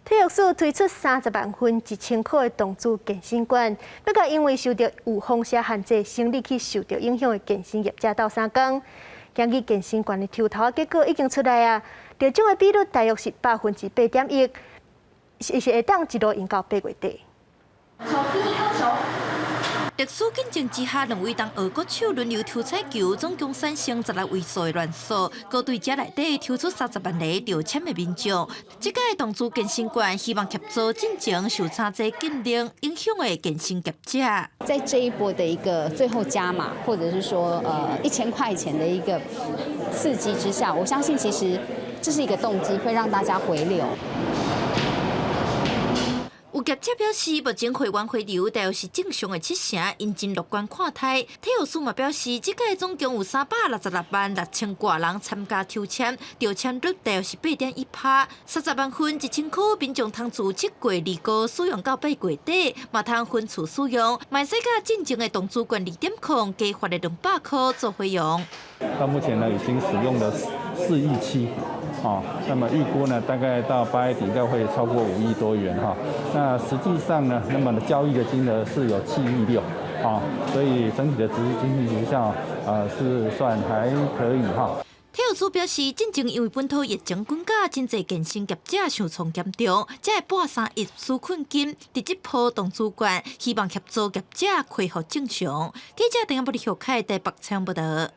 体育署推出30万份1000块的动资健身券，要甲因为受到有风险限制、生理去受到影响的健身业者斗相共。今日健身券的抽头结果已经出来啊，得奖的比率大约是8.1%，是会当一路用到8月底。特殊竞争之下，两位当俄国手轮流抽彩球，总共产生16位数的乱数。高队这内底抽出30万个调签的民众。这届动资健身券希望协助进前受参这禁令影响的健身业者。在这一波的一个最后加码，或者是说1000块钱的一个刺激之下，我相信其实这是一个动机，会让大家回流。有业者表示，目前会员回流大约是正常的70%，因真乐观看待。体育署嘛表示，这届总共有366万6000多人参加抽签，调签率大约是8.1%，30万份1000块，民众通自7月2号使用到8月底，嘛通分次使用，卖使甲进前的动资券2.0加发的200块做费用。到目前呢，已经使用了4亿7。那么预估呢，大概到8月底应该会超过5亿多元哈。那实际上呢，那么交易的金额是有7亿6，所以整体的经济效是算还可以哈。体育署表示，进前因为本土疫情滚价，真侪健身业者受创严重，才会拨3亿纾困金，伫这波动资券，希望协助业者恢复正常。记者陈彦波、李孝凯台北采访报道。